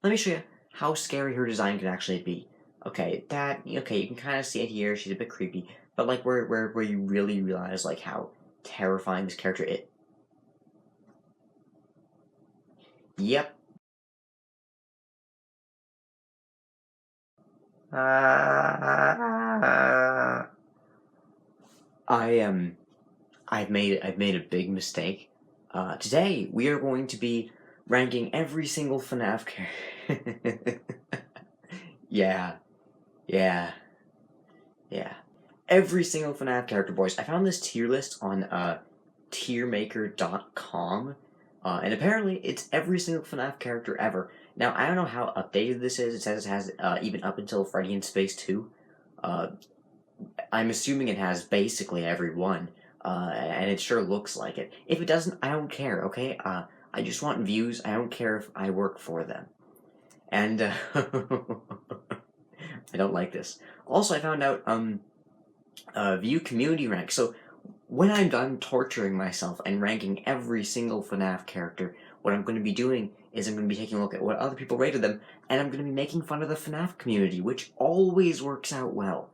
Let me show you how scary her design can actually be. Okay, you can kind of see it here, she's a bit creepy, but like where you really realize like how terrifying this character is. Yep. I've made a big mistake. Today we are going to be ranking every single FNAF character. Yeah, yeah, yeah. Every single FNAF character, boys. I found this tier list on tiermaker.com, and apparently it's every single FNAF character ever. Now, I don't know how updated this is. It says it has even up until Freddy in Space 2. I'm assuming it has basically every one, and it sure looks like it. If it doesn't, I don't care, okay? I just want views. I don't care if I work for them. And, I don't like this. Also, I found out, view community rank. So, when I'm done torturing myself and ranking every single FNAF character, what I'm going to be doing is I'm going to be taking a look at what other people rated them, and I'm going to be making fun of the FNAF community, which always works out well.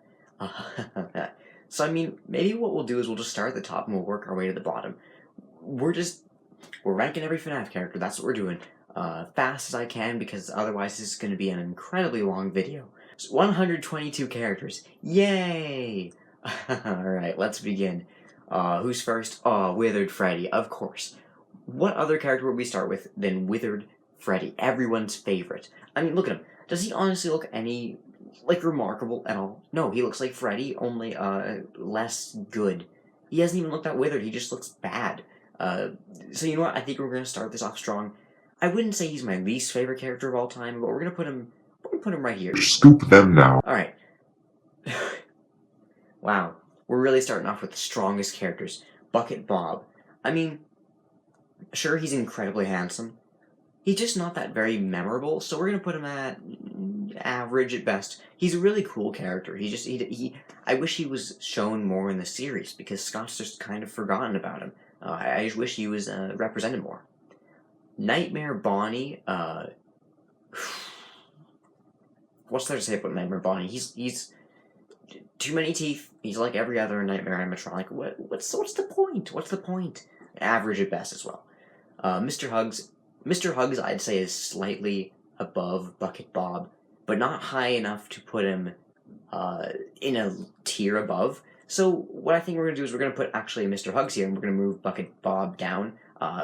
So, I mean, maybe what we'll do is we'll just start at the top and we'll work our way to the bottom. We're ranking every FNAF character, that's what we're doing, fast as I can, because otherwise this is going to be an incredibly long video. So 122 characters. Yay! Alright, let's begin. Who's first? Withered Freddy, of course. What other character would we start with than Withered Freddy? Everyone's favorite. I mean, look at him. Does he honestly look any, like, remarkable at all? No, he looks like Freddy, only, less good. He doesn't even look that withered, he just looks bad. So you know what? I think we're gonna start this off strong. I wouldn't say he's my least favorite character of all time, but we're gonna put him right here. Scoop them now. Alright. Wow. We're really starting off with the strongest characters. Bucket Bob. I mean, sure, he's incredibly handsome. He's just not that very memorable, so we're gonna put him at average at best. He's a really cool character. I wish he was shown more in the series, because Scott's just kind of forgotten about him. I just wish he was represented more. Nightmare Bonnie, what's there to say about Nightmare Bonnie? He's too many teeth. He's like every other Nightmare animatronic. What's the point? What's the point? Average at best as well. Mr. Hugs, I'd say is slightly above Bucket Bob, but not high enough to put him in a tier above. So what I think we're gonna do is we're gonna put actually Mr. Hugs here, and we're gonna move Bucket Bob down,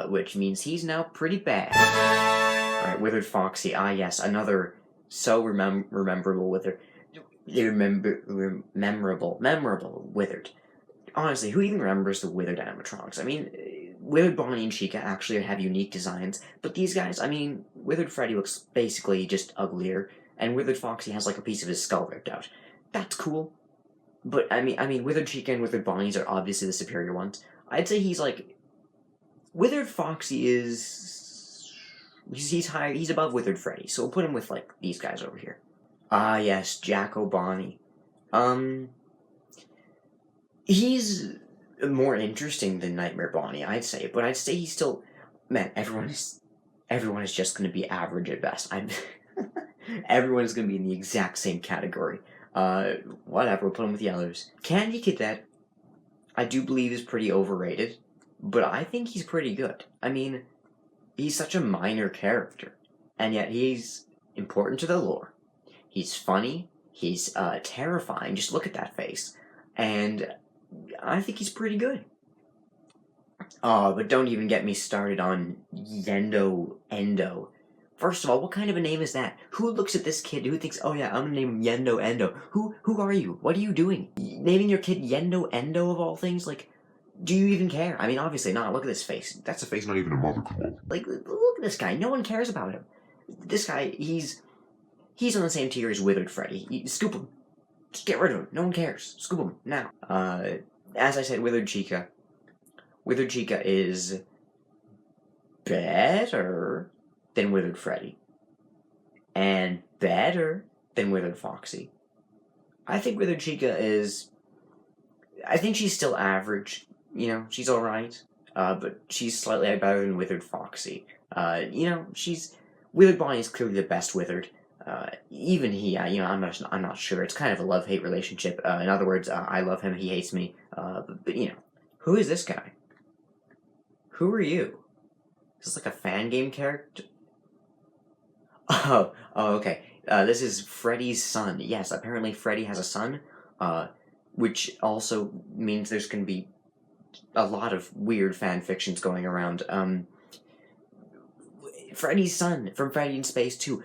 which means he's now pretty bad. All right, Withered Foxy. Ah, yes, another so memorable Withered. Memorable Withered. Honestly, who even remembers the Withered animatronics? I mean, Withered Bonnie and Chica actually have unique designs, but these guys, I mean, Withered Freddy looks basically just uglier, and Withered Foxy has like a piece of his skull ripped out. That's cool. But I mean, Withered Chica and Withered Bonnies are obviously the superior ones. I'd say he's like, Withered Foxy is, he's higher, he's above Withered Freddy, so we'll put him with like these guys over here. Ah, yes, Jacko Bonnie. He's more interesting than Nightmare Bonnie, I'd say, but I'd say he's still, man, everyone is just gonna be average at best. Everyone is gonna be in the exact same category. Whatever, we'll put him with the others. Candy Cadet, I do believe is pretty overrated, but I think he's pretty good. I mean, he's such a minor character, and yet he's important to the lore. He's funny, he's terrifying, just look at that face, and I think he's pretty good. Oh, but don't even get me started on Yendo Endo. First of all, what kind of a name is that? Who looks at this kid who thinks, oh yeah, I'm gonna name him Yendo Endo? Who are you? What are you doing? Naming your kid Yendo Endo of all things? Like, do you even care? I mean, obviously not. Look at this face. That's a face not even a mother could love. Like, look at this guy. No one cares about him. This guy, he's on the same tier as Withered Freddy. Scoop him. Just get rid of him. No one cares. Scoop him now. As I said, Withered Chica. Withered Chica is better than Withered Freddy. And better than Withered Foxy. I think Withered Chica is, I think she's still average. You know, she's alright. But she's slightly better than Withered Foxy. You know, Withered Bonnie is clearly the best Withered. Even he, I'm not sure. It's kind of a love-hate relationship. In other words, I love him, he hates me. But who is this guy? Who are you? Is this like a fan game character? Oh, okay. This is Freddy's son. Yes, apparently Freddy has a son, which also means there's going to be a lot of weird fan fictions going around. Freddy's son from Freddy in Space 2.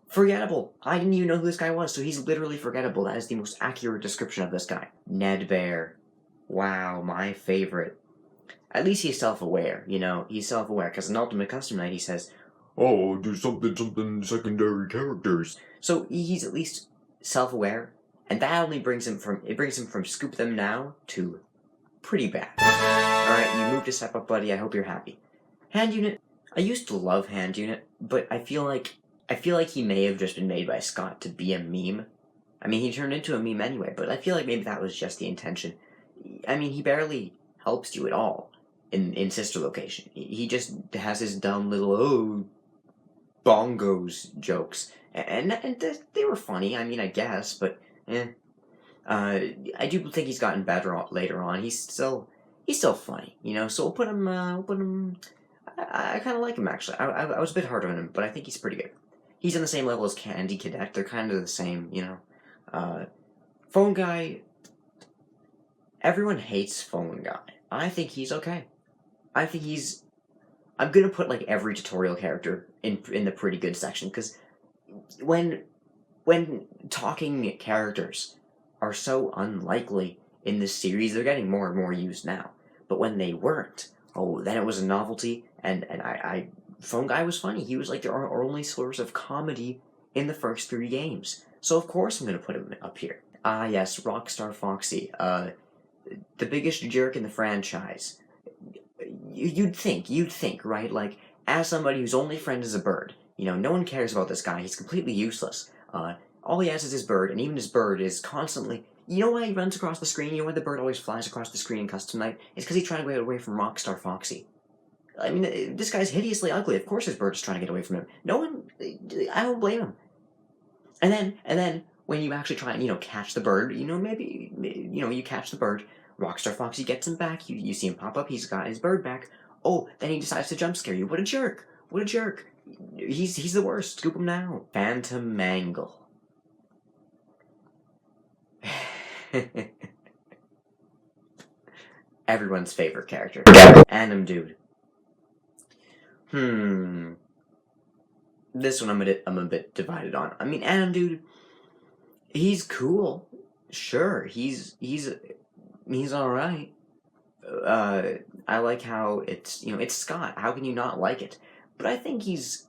Forgettable. I didn't even know who this guy was, so he's literally forgettable. That is the most accurate description of this guy. Ned Bear. Wow, my favorite. At least he's self-aware, He's self-aware, because in Ultimate Custom Night he says, "Oh, there's something secondary characters." So he's at least self-aware, and that only brings him from Scoop Them Now to pretty bad. Alright, you moved a step up, buddy. I hope you're happy. Hand Unit. I used to love Hand Unit, but I feel like he may have just been made by Scott to be a meme. I mean, he turned into a meme anyway, but I feel like maybe that was just the intention. I mean, he barely helps you at all in Sister Location. He just has his dumb little, bongos jokes. And they were funny, I mean, I guess, but, I do think he's gotten better later on. He's still funny, so we'll put him, I kind of like him, actually. I was a bit hard on him, but I think he's pretty good. He's on the same level as Candy Cadet. They're kind of the same, Phone Guy. Everyone hates Phone Guy. I think he's okay. I'm gonna put, like, every tutorial character in the pretty good section, because when talking characters are so unlikely in this series, they're getting more and more used now. But when they weren't, then it was a novelty, and Phone Guy was funny. He was like our only source of comedy in the first 3 games. So of course I'm gonna put him up here. Ah yes, Rockstar Foxy, the biggest jerk in the franchise. You'd think, right? Like, as somebody whose only friend is a bird, no one cares about this guy. He's completely useless. All he has is his bird, and even his bird is constantly... You know why he runs across the screen? You know why the bird always flies across the screen in Custom Night? It's because he's trying to get away from Rockstar Foxy. I mean, this guy's hideously ugly. Of course his bird is trying to get away from him. No one... I don't blame him. And then, when you actually try and, catch the bird, maybe, you catch the bird, Rockstar Foxy gets him back, you see him pop up, he's got his bird back. Oh, then he decides to jump scare you. What a jerk! What a jerk! He's the worst. Scoop him now. Phantom Mangle. Everyone's favorite character. Anim Dude. This one I'm a bit divided on. I mean, Anim Dude, he's cool. Sure, he's alright. I like how it's, it's Scott. How can you not like it? But I think he's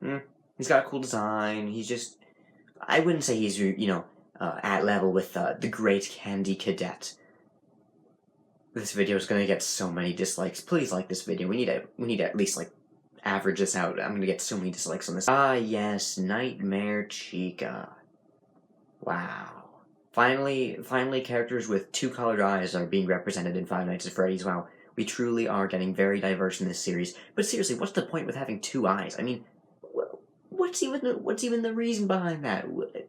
got a cool design. He's just, I wouldn't say he's, at level with the great Candy Cadet. This video is gonna get so many dislikes. Please like this video. We need to at least, like, average this out. I'm gonna get so many dislikes on this. Ah, yes, Nightmare Chica. Wow. Finally, characters with 2 colored eyes are being represented in Five Nights at Freddy's. Wow, we truly are getting very diverse in this series. But seriously, what's the point with having 2 eyes? I mean, what's even the reason behind that?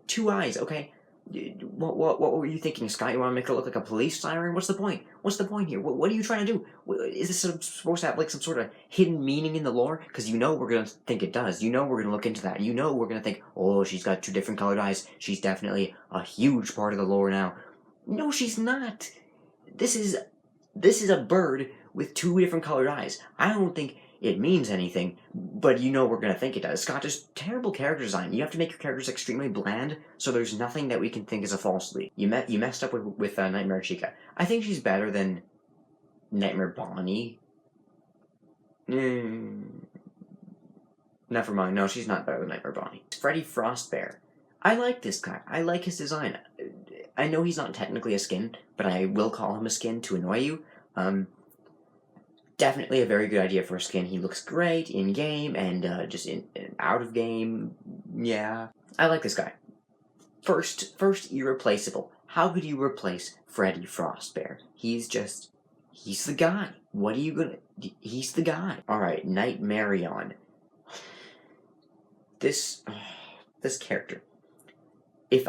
2 eyes, okay? What were you thinking, Scott? You want to make it look like a police siren? What's the point? What's the point here? What are you trying to do? Is this supposed to have, like, some sort of hidden meaning in the lore? Because we're going to think it does. We're going to look into that. We're going to think, oh, she's got 2 different colored eyes. She's definitely a huge part of the lore now. No, she's not. This is a bird with 2 different colored eyes. I don't think it means anything, but we're gonna think it does. Scott, just terrible character design. You have to make your characters extremely bland, so there's nothing that we can think is a false lead. You messed up with Nightmare Chica. I think she's better than Nightmare Bonnie. Never mind. No, she's not better than Nightmare Bonnie. Freddy Frostbear. I like this guy. I like his design. I know he's not technically a skin, but I will call him a skin to annoy you. Definitely a very good idea for a skin. He looks great in-game and just out-of-game. Yeah. I like this guy. First, irreplaceable. How could you replace Freddy Frostbear? He's the guy. What are you gonna... He's the guy. Alright, Nightmarion. this character. If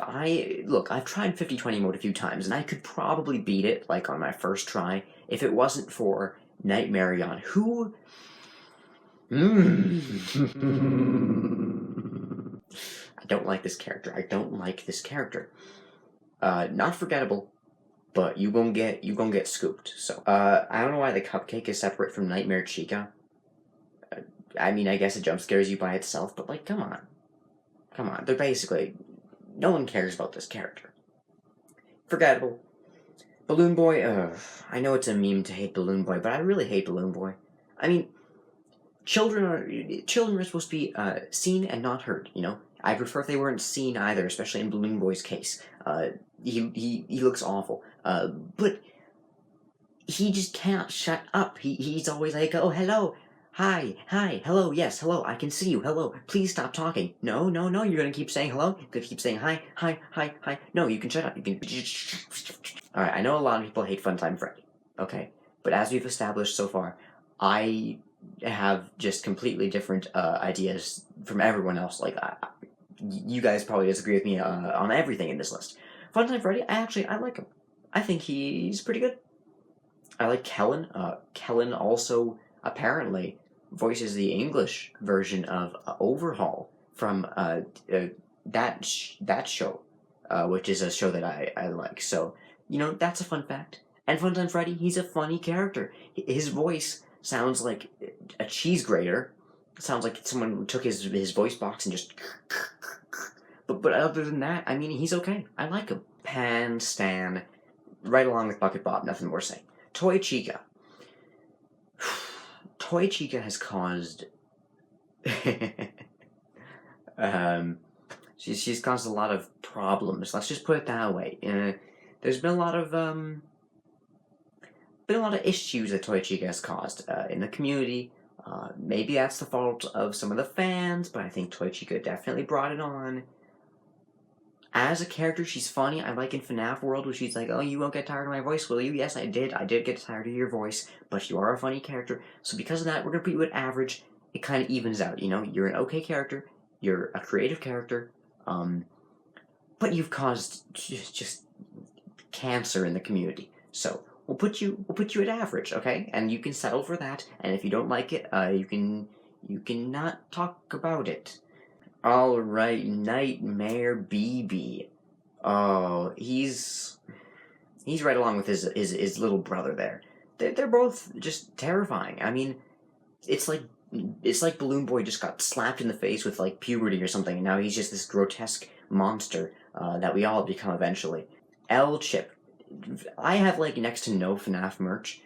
look, I've tried 50-20 mode a few times, and I could probably beat it, like, on my first try, if it wasn't for Nightmarion, who... I don't like this character. I don't like this character. Not forgettable, but you gon' get scooped. So, I don't know why the cupcake is separate from Nightmare Chica. I mean, I guess it jump scares you by itself, but, like, come on. Come on, they're basically... No one cares about this character. Forgettable. Balloon Boy, I know it's a meme to hate Balloon Boy, but I really hate Balloon Boy. I mean, children are supposed to be seen and not heard, you know? I prefer if they weren't seen either, especially in Balloon Boy's case. He looks awful. But he just can't shut up. He's always like, oh, hello. Hi, hello, yes, hello, I can see you, hello, please stop talking. No, you're gonna keep saying hello? You're gonna keep saying hi. No, you can shut up, you can... Alright, I know a lot of people hate Funtime Freddy, okay? But as we've established so far, I have just completely different ideas from everyone else. Like, you guys probably disagree with me on everything in this list. Funtime Freddy, I like him. I think he's pretty good. I like Kellen. Kellen also apparently voices the English version of Overhaul from that show, which is a show that I like. So, you know, that's a fun fact. And Funtime Freddy, he's a funny character. His voice sounds like a cheese grater. It sounds like someone took his voice box and just... But other than that, I mean, he's okay. I like him. Pan, Stan, right along with Bucket Bob, nothing more to say. Toy Chica. Toy Chica has caused... she's caused a lot of problems. Let's just put it that way. There's been a lot of issues that Toy Chica has caused in the community. Maybe that's the fault of some of the fans, but I think Toy Chica definitely brought it on. As a character, she's funny. I like in FNAF World where she's like, oh, you won't get tired of my voice, will you? Yes, I did. I did get tired of your voice, but you are a funny character. So because of that, we're going to put you at average. It kind of evens out, you know? You're an okay character. You're a creative character. But you've caused just cancer in the community. So we'll put you at average, okay? And you can settle for that. And if you don't like it, you can not talk about it. Alright, Nightmare Baby. Oh, he's right along with his little brother there. They're both just terrifying. I mean, it's like Balloon Boy just got slapped in the face with, like, puberty or something, and now he's just this grotesque monster that we all become eventually. L-Chip. I have, like, next to no FNAF merch.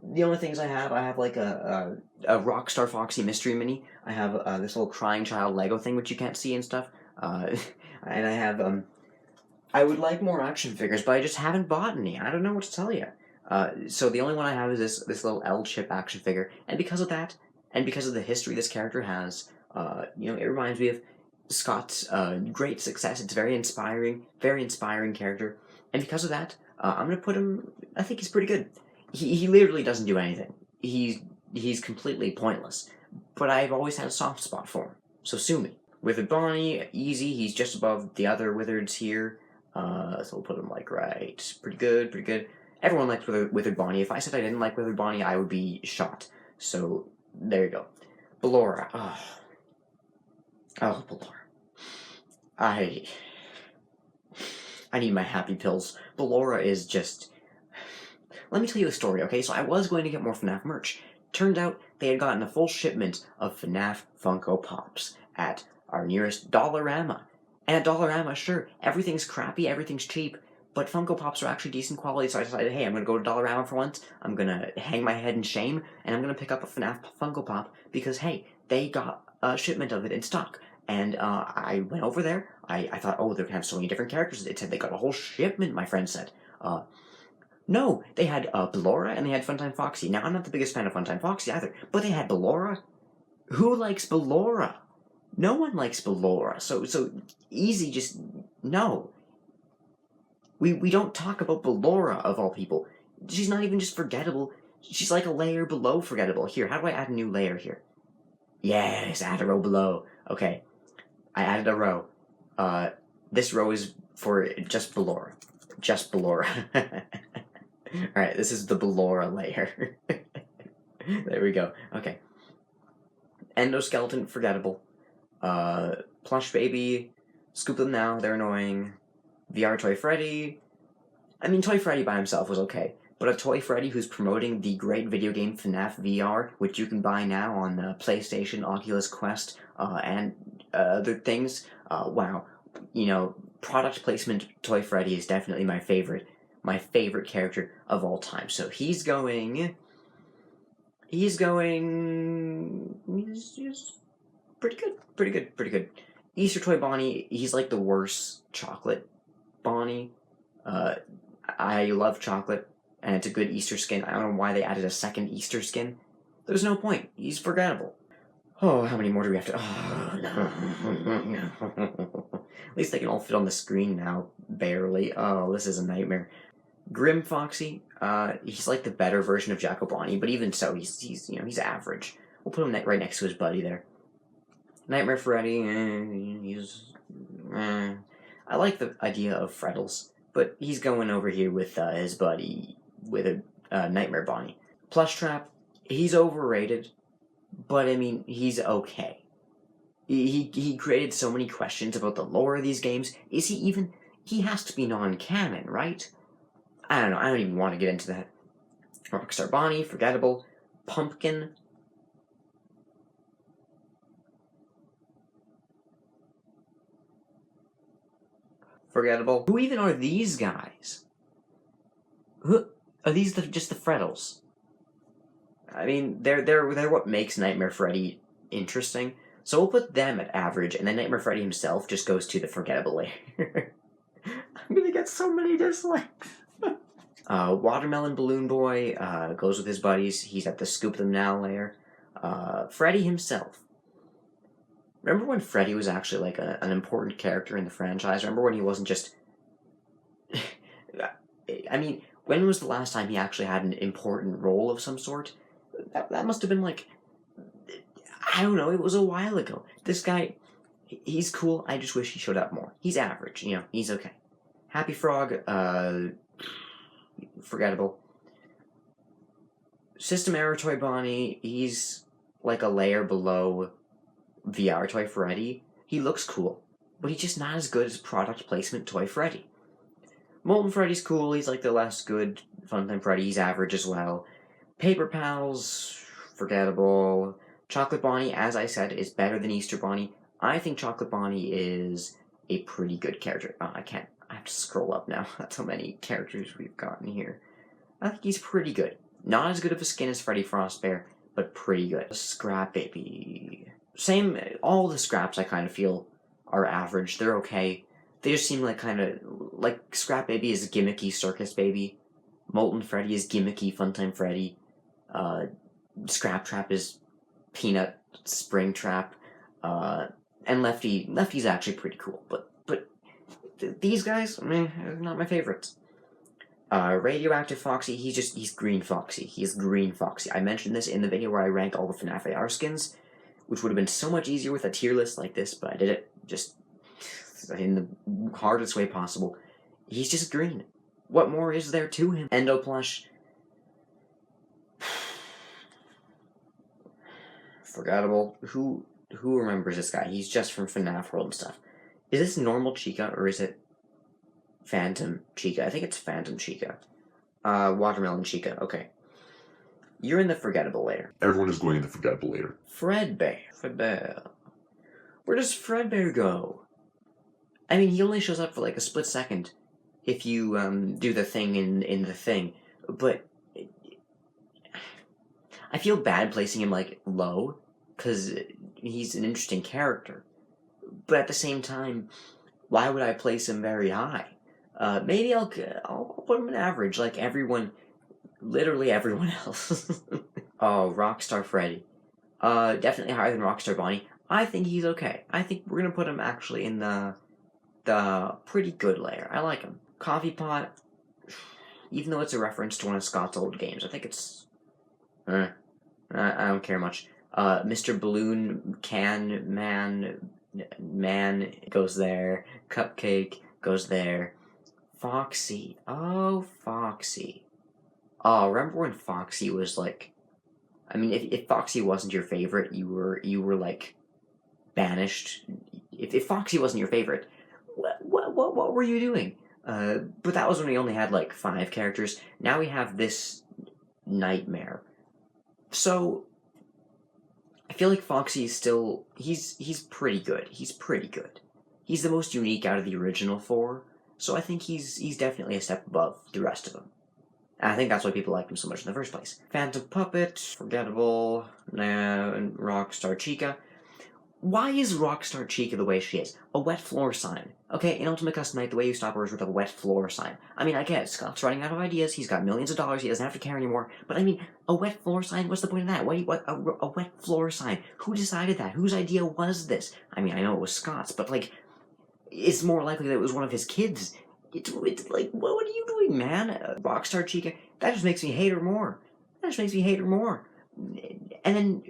The only things I have like a Rockstar Foxy Mystery Mini. I have this little crying child Lego thing, which you can't see and stuff. And I have, I would like more action figures, but I just haven't bought any. I don't know what to tell you. So the only one I have is this little L-Chip action figure. And because of that, and because of the history this character has, you know, it reminds me of Scott's great success. It's very inspiring character. And because of that, I'm going to put him, I think he's pretty good. He literally doesn't do anything. He's completely pointless. But I've always had a soft spot for him. So sue me. Withered Bonnie, easy. He's just above the other Withereds here. So we'll put him, like, right. Pretty good. Everyone likes Withered Bonnie. If I said I didn't like Withered Bonnie, I would be shot. So, there you go. Ballora. Oh, Ballora. I need my happy pills. Ballora is just... Let me tell you a story, okay? So I was going to get more FNAF merch. Turned out they had gotten a full shipment of FNAF Funko Pops at our nearest Dollarama. And at Dollarama, sure, everything's crappy, everything's cheap, but Funko Pops are actually decent quality, so I decided, hey, I'm going to go to Dollarama for once, I'm going to hang my head in shame, and I'm going to pick up a FNAF Funko Pop, because, hey, they got a shipment of it in stock. And I went over there, I thought, oh, they're going to have so many different characters. It said they got a whole shipment, my friend said. No, they had Ballora and they had Funtime Foxy. Now, I'm not the biggest fan of Funtime Foxy either, but they had Ballora. Who likes Ballora? No one likes Ballora. So easy, just no. We don't talk about Ballora, of all people. She's not even just forgettable. She's like a layer below forgettable. Here, how do I add a new layer here? Yes, add a row below. Okay. I added a row. This row is for just Ballora. Just Ballora. Alright, this is the Ballora layer. There we go. Okay. Endoskeleton, forgettable. Plush Baby, scoop them now, they're annoying. VR Toy Freddy. I mean, Toy Freddy by himself was okay, but a Toy Freddy who's promoting the great video game FNAF VR, which you can buy now on PlayStation, Oculus Quest, and other things. Wow. You know, product placement Toy Freddy is definitely my favorite character of all time. So he's pretty good. Easter Toy Bonnie, he's like the worst chocolate Bonnie. I love chocolate, and it's a good Easter skin. I don't know why they added a second Easter skin. There's no point. He's forgettable. Oh, how many more do we have to... Oh, no. At least they can all fit on the screen now, barely. Oh, this is a nightmare. Grim Foxy, he's like the better version of Jacko Bonnie, but even so, he's average. We'll put him right next to his buddy there. Nightmare Freddy, I like the idea of Freddles, but he's going over here with his buddy, with a Nightmare Bonnie. Plush Trap, he's overrated, but I mean, he's okay. He created so many questions about the lore of these games. Is he even... He has to be non-canon, right? I don't know, I don't even want to get into that. Rockstar Bonnie, forgettable. Pumpkin. Forgettable. Who even are these guys? Who are these? Just the Freddles? I mean, they're what makes Nightmare Freddy interesting. So we'll put them at average, and then Nightmare Freddy himself just goes to the forgettable layer. I'm gonna get so many dislikes. Watermelon Balloon Boy goes with his buddies. He's at the Scoop Them Now layer. Freddy himself. Remember when Freddy was actually like an important character in the franchise? Remember when he wasn't just... I mean, when was the last time he actually had an important role of some sort? That must have been like... I don't know, it was a while ago. This guy, he's cool, I just wish he showed up more. He's average, you know, he's okay. Happy Frog, forgettable. System Error Toy Bonnie, he's like a layer below VR Toy Freddy. He looks cool, but he's just not as good as product placement Toy Freddy. Molten Freddy's cool, he's like the less good Funtime Freddy, he's average as well. Paper Pals, forgettable. Chocolate Bonnie, as I said, is better than Easter Bonnie. I think Chocolate Bonnie is a pretty good character. Oh, I have to scroll up now. That's how many characters we've gotten here. I think he's pretty good. Not as good of a skin as Freddy Frostbear, but pretty good. Scrap Baby. Same, all the scraps I kind of feel are average. They're okay. They just seem like kind of, like Scrap Baby is gimmicky Circus Baby. Molten Freddy is gimmicky Funtime Freddy. Scrap Trap is Peanut Springtrap, and Lefty's actually pretty cool, but these guys, they're not my favorites. Radioactive Foxy, he's Green Foxy. He's Green Foxy. I mentioned this in the video where I ranked all the FNAF AR skins, which would have been so much easier with a tier list like this, but I did it just in the hardest way possible. He's just green. What more is there to him? Endo Plush. Forgettable. Who remembers this guy? He's just from FNAF World and stuff. Is this normal Chica, or is it Phantom Chica? I think it's Phantom Chica. Watermelon Chica, okay. You're in the forgettable layer. Everyone is going in the forgettable layer. Fredbear. Where does Fredbear go? I mean, he only shows up for like a split second if you do the thing in the thing, but I feel bad placing him like low, because he's an interesting character. But at the same time, why would I place him very high? Maybe I'll put him in average, like literally everyone else. Oh, Rockstar Freddy. Definitely higher than Rockstar Bonnie. I think he's okay. I think we're gonna put him actually in the pretty good layer. I like him. Coffee Pot, even though it's a reference to one of Scott's old games, I think it's... I don't care much. Mr. Balloon Can Man Man goes there. Cupcake goes there. Foxy. Oh, Foxy. Oh, remember when Foxy was like... I mean, if Foxy wasn't your favorite, you were like, banished. If Foxy wasn't your favorite, what were you doing? But that was when we only had, like, 5 characters. Now we have this nightmare. So... I feel like Foxy is still... He's pretty good. He's pretty good. He's the most unique out of the original 4, so I think he's definitely a step above the rest of them. And I think that's why people liked him so much in the first place. Phantom Puppet, Forgettable, and Rockstar Chica. Why is Rockstar Chica the way she is? A wet floor sign. Okay, in Ultimate Custom Night, the way you stop her is with a wet floor sign. I mean, I get it, Scott's running out of ideas, he's got millions of dollars, he doesn't have to care anymore, but I mean, a wet floor sign, what's the point of that? A wet floor sign? Who decided that? Whose idea was this? I mean, I know it was Scott's, but like, it's more likely that it was one of his kids. It's like, what are you doing, man? Rockstar Chica, that just makes me hate her more. That just makes me hate her more. And then,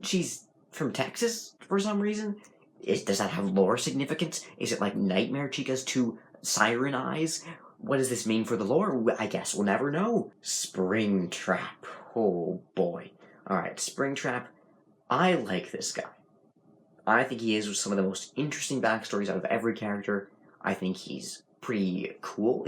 she's from Texas, for some reason? Does that have lore significance? Is it like Nightmare Chica's 2 siren eyes? What does this mean for the lore? I guess we'll never know. Springtrap. Oh boy. Alright, Springtrap. I like this guy. I think he is some of the most interesting backstories out of every character. I think he's pretty cool.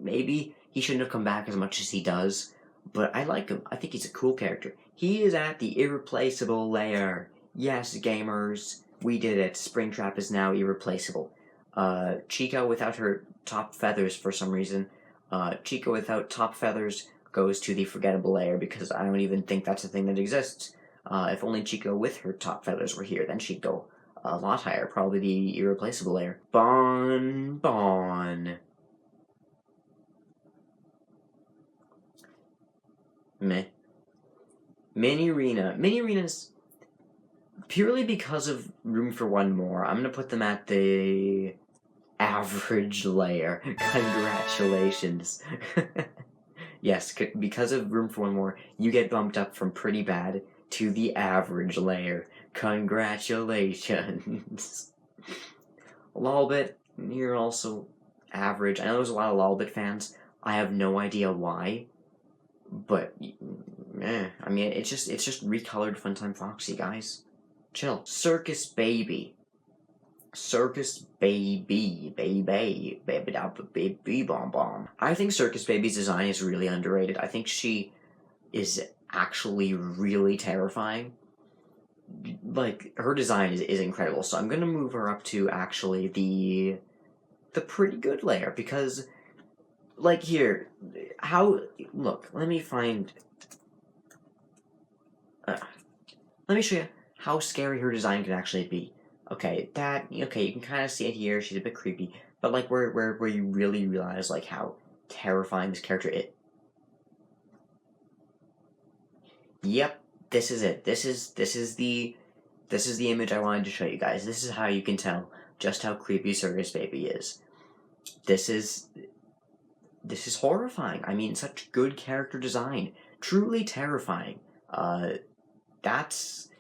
Maybe he shouldn't have come back as much as he does, but I like him. I think he's a cool character. He is at the irreplaceable lair. Yes, gamers, we did it. Springtrap is now irreplaceable. Chica without her top feathers for some reason. Chica without top feathers goes to the forgettable lair because I don't even think that's a thing that exists. If only Chica with her top feathers were here, then she'd go a lot higher. Probably the irreplaceable lair. Bon. Meh. Mini-Rena. Mini-Rena's... Purely because of Room for One More, I'm gonna put them at the... average layer. Congratulations. Yes, because of Room for One More, you get bumped up from pretty bad to the average layer. Congratulations. Lolbit, you're also average. I know there's a lot of Lolbit fans. I have no idea why. But, I mean, it's just recolored Funtime Foxy, guys. Chill. Circus Baby. Circus Baby. Baby bomb bomb. I think Circus Baby's design is really underrated. I think she is actually really terrifying. Like, her design is incredible, so I'm gonna move her up to actually the pretty good layer, because, like, here, look, let me show you how scary her design can actually be. Okay, you can kind of see it here, she's a bit creepy, but, like, where you really realize, like, how terrifying this character is. Yep, this is it. This is the image I wanted to show you guys. This is how you can tell just how creepy Circus Baby is. This is horrifying. I mean, such good character design. Truly terrifying. That's...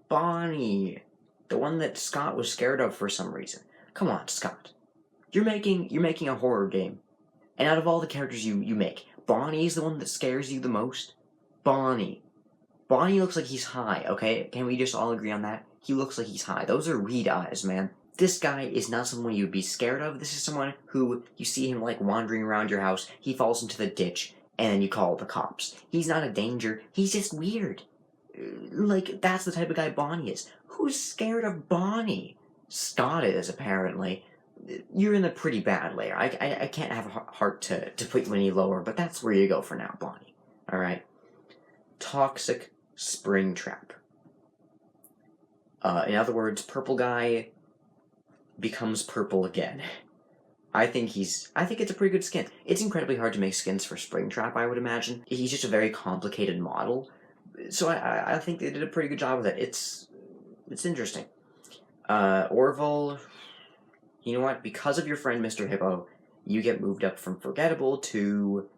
Bonnie. The one that Scott was scared of for some reason. Come on, Scott. You're making a horror game. And out of all the characters you make, Bonnie is the one that scares you the most? Bonnie. Bonnie looks like he's high, okay? Can we just all agree on that? He looks like he's high. Those are weed eyes, man. This guy is not someone you'd be scared of. This is someone who, you see him, like, wandering around your house, he falls into the ditch, and then you call the cops. He's not a danger. He's just weird. Like, that's the type of guy Bonnie is. Who's scared of Bonnie? Scott is, apparently. You're in the pretty bad layer. I can't have a heart to put you any lower, but that's where you go for now, Bonnie. Alright? Toxic Springtrap. In other words, purple guy becomes purple again. I think it's a pretty good skin. It's incredibly hard to make skins for Springtrap, I would imagine. He's just a very complicated model. So I think they did a pretty good job with it. It's interesting. Orville, you know what? Because of your friend Mr. Hippo, you get moved up from forgettable to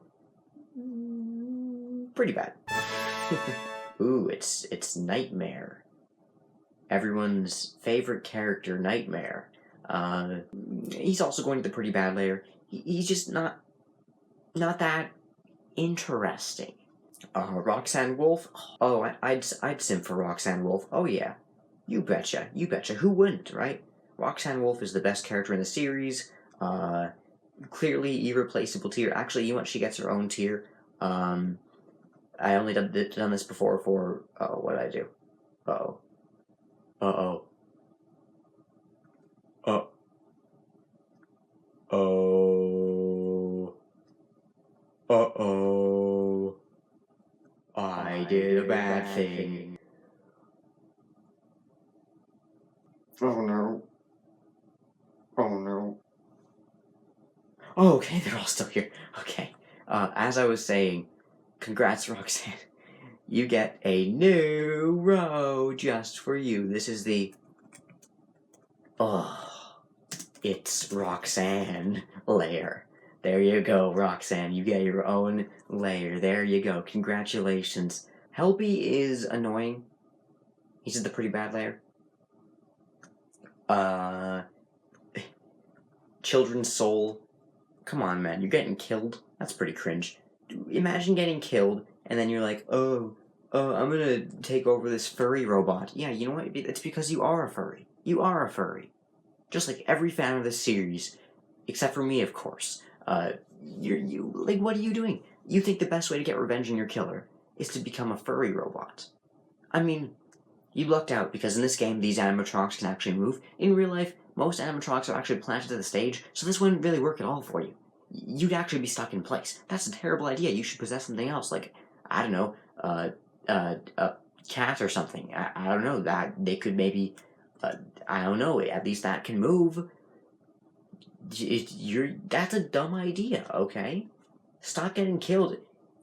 pretty bad. Ooh, it's Nightmare. Everyone's favorite character, Nightmare. He's also going to the pretty bad layer. He's just not that interesting. Roxanne Wolf. Oh, I'd simp for Roxanne Wolf. Oh yeah, you betcha. Who wouldn't, right? Roxanne Wolf is the best character in the series. Clearly irreplaceable tier. Actually, you know what? She gets her own tier. I only done this before for. Oh, what did I do? Uh-oh. Uh-oh. Oh. Uh-oh. I did a bad thing. Oh no. Oh no. Oh, okay, they're all still here. Okay. As I was saying, congrats, Roxanne. You get a new row just for you. This is the... Oh, it's Roxanne layer. There you go, Roxanne. You get your own layer. There you go. Congratulations. Helpy is annoying. He's just the pretty bad layer. Children's Soul. Come on, man. You're getting killed. That's pretty cringe. Imagine getting killed, and then you're like, I'm gonna take over this furry robot. Yeah, you know what? It's because you are a furry. You are a furry. Just like every fan of this series, except for me, of course. Like, what are you doing? You think the best way to get revenge on your killer is to become a furry robot. I mean, you lucked out because in this game, these animatronics can actually move. In real life, most animatronics are actually planted to the stage, so this wouldn't really work at all for you. You'd actually be stuck in place. That's a terrible idea. You should possess something else, like, I don't know, a cat or something. I don't know, that they could maybe, I don't know, at least that can move. That's a dumb idea, okay? Stop getting killed.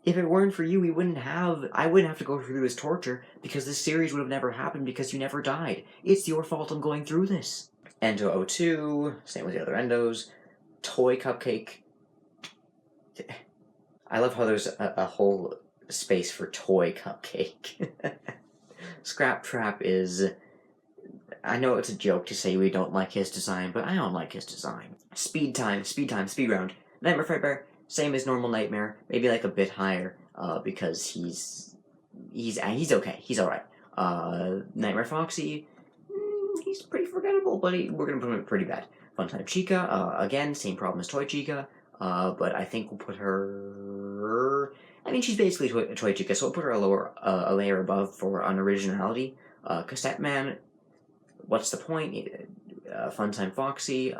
If it weren't for you, I wouldn't have to go through this torture, because this series would have never happened because you never died. It's your fault I'm going through this. Endo 02, same with the other endos. Toy Cupcake. I love how there's a whole space for Toy Cupcake. Scrap Trap is... I know it's a joke to say we don't like his design, but I don't like his design. Speed Time, Speed Round. Nightmare Fredbear, same as normal Nightmare, maybe like a bit higher, because he's okay, he's alright. Nightmare Foxy, he's pretty forgettable, but we're gonna put him pretty bad. Funtime Chica, again, same problem as Toy Chica, but I think we'll put her... I mean, she's basically Toy Chica, so we'll put her a layer above for unoriginality. Cassette Man, what's the point? Funtime Foxy,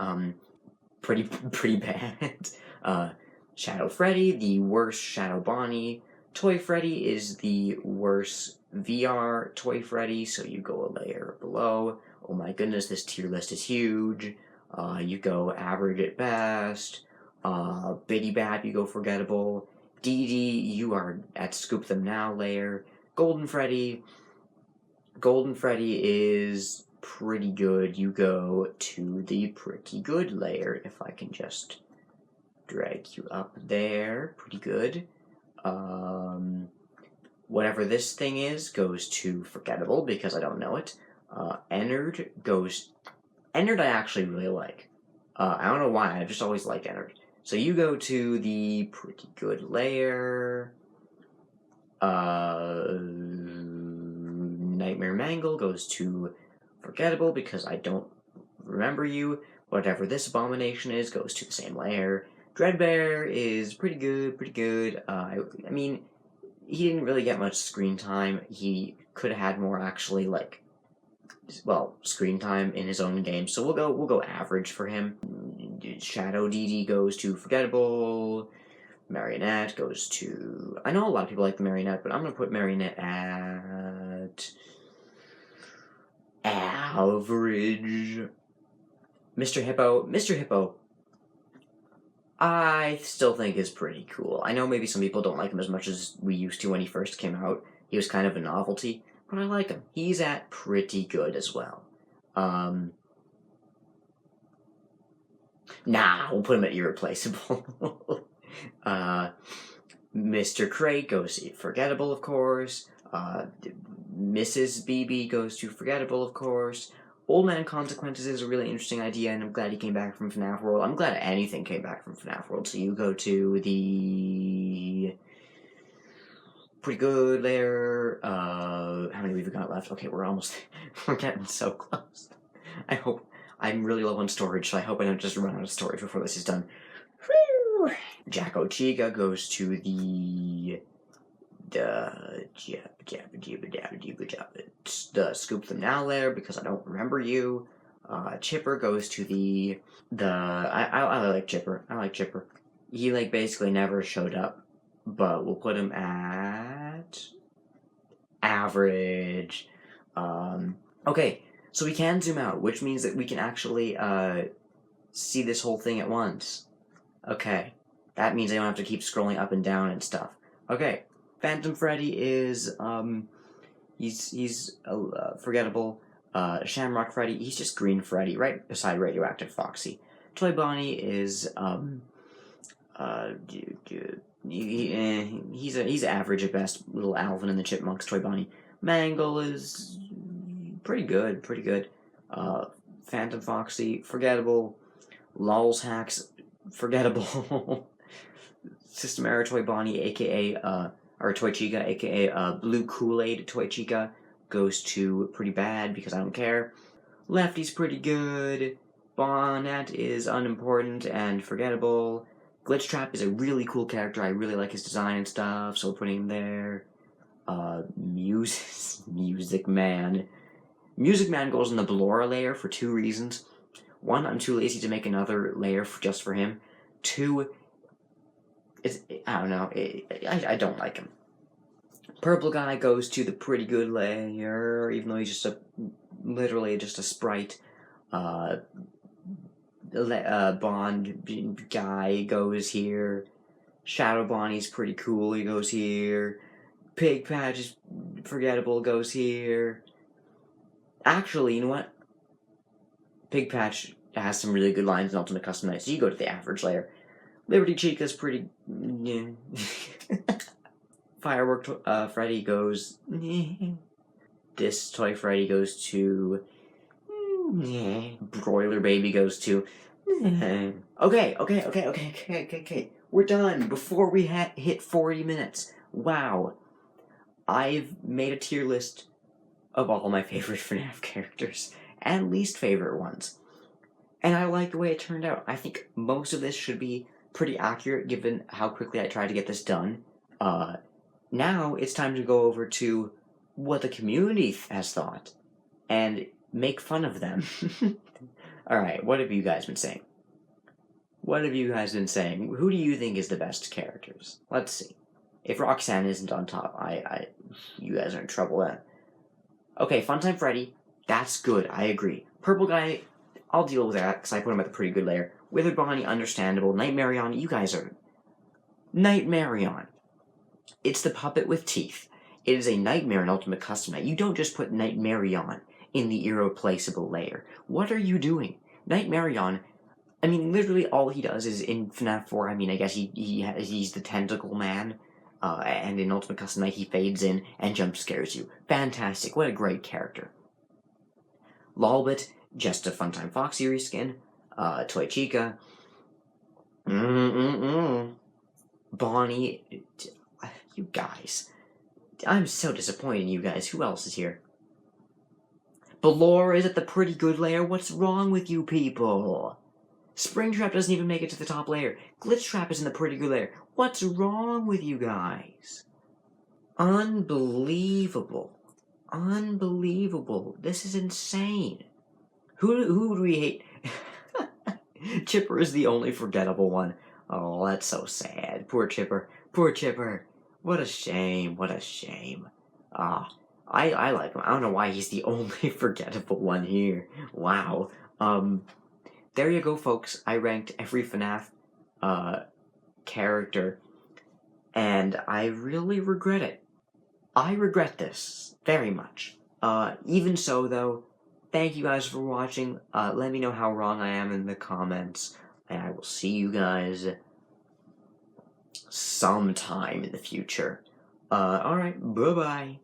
pretty bad. Shadow Freddy, the worst Shadow Bonnie. Toy Freddy is the worst VR Toy Freddy, so you go a layer below. Oh my goodness, this tier list is huge. You go average at best. Bitty Bad, you go forgettable. Dee Dee, you are at Scoop Them Now layer. Golden Freddy is pretty good. You go to the pretty good layer, if I can just drag you up there. Pretty good. Whatever this thing is goes to forgettable because I don't know it. Ennard I actually really like. I don't know why, I've just always liked Ennard. So you go to the pretty good layer. Nightmare Mangle goes to forgettable because I don't remember you. Whatever this abomination is goes to the same layer. Dreadbear is pretty good. I mean, he didn't really get much screen time. He could have had more actually, like, well, screen time in his own game. So we'll go average for him. Shadow DD goes to forgettable. Marionette goes to... I know a lot of people like the Marionette, but I'm going to put Marionette at... average. Mr. Hippo, I still think is pretty cool. I know maybe some people don't like him as much as we used to when he first came out. He was kind of a novelty, but I like him. He's at pretty good as well. Nah, we'll put him at irreplaceable. Mr. Crate goes to Forgettable, of course. Mrs. BB goes to Forgettable, of course. Old Man Consequences is a really interesting idea, and I'm glad he came back from FNAF World. I'm glad anything came back from FNAF World. So you go to the pretty good layer. How many we've got left? Okay, we're almost. We're getting so close. I'm really low on storage, so I hope I don't just run out of storage before this is done. Jacko Chica goes to the Scoop Them Now layer because I don't remember you. Chipper goes to the I like Chipper. I like Chipper. He like basically never showed up, but we'll put him at average. Okay, so we can zoom out, which means that we can actually see this whole thing at once. Okay, that means I don't have to keep scrolling up and down and stuff. Okay, Funtime Freddy is he's Forgettable. Shamrock Freddy, he's just Green Freddy, right beside Radioactive Foxy. Toy Bonnie is he's average at best. Little Alvin and the Chipmunks. Toy Bonnie. Mangle is pretty good. Phantom Foxy, Forgettable. Lol's Hacks, Forgettable. System Error Toy Bonnie, aka or Toy Chica, aka Blue Kool-Aid Toy Chica, goes to pretty bad because I don't care. Lefty's pretty good. Bonnet is unimportant and forgettable. Glitchtrap is a really cool character. I really like his design and stuff, so we're putting him there. Music Man. Music Man goes in the Ballora layer for 2 reasons. 1, I'm too lazy to make another layer just for him. 2, I don't know. I don't like him. Purple Guy goes to the pretty good layer, even though he's just literally just a sprite. Bond Guy goes here. Shadow Bonnie's pretty cool, he goes here. Pig Patch is forgettable, goes here. Actually, you know what? Pig Patch has some really good lines in Ultimate Custom Night, so you go to the average layer. Liberty Chica's pretty... yeah. Firework Freddy goes... This Toy Freddy goes to... Broiler Baby goes to... Okay. We're done before we hit 40 minutes. Wow. I've made a tier list of all my favorite FNAF characters and least favorite ones. And I like the way it turned out. I think most of this should be pretty accurate given how quickly I tried to get this done. Now it's time to go over to what the community has thought and make fun of them. Alright, what have you guys been saying? Who do you think is the best characters? Let's see. If Roxanne isn't on top, you guys are in trouble then. Okay, Funtime Freddy, that's good, I agree. Purple Guy, I'll deal with that, because I put him at the pretty good layer. Withered Bonnie, understandable. Nightmarion, you guys are... Nightmarion. It's the puppet with teeth. It is a nightmare in Ultimate Custom Night. You don't just put Nightmarion in the irreplaceable layer. What are you doing? Nightmarion, I mean, literally all he does is in FNAF 4, I mean, I guess he's the tentacle man. And in Ultimate Custom Night, he fades in and jump scares you. Fantastic. What a great character. Lolbit, just a Funtime Foxy reskin. Toy Chica. Bonnie. You guys. I'm so disappointed in you guys. Who else is here? Ballora is at the pretty good layer. What's wrong with you people? Springtrap doesn't even make it to the top layer. Glitchtrap is in the pretty good layer. What's wrong with you guys? Unbelievable. This is insane. Who do we hate? Chipper is the only forgettable one. Oh, that's so sad. Poor Chipper. What a shame. I like him. I don't know why he's the only forgettable one here. Wow. There you go, folks. I ranked every FNAF character, and I really regret it. I regret this very much. Even so, though, thank you guys for watching. Let me know how wrong I am in the comments, and I will see you guys sometime in the future. Alright, bye-bye.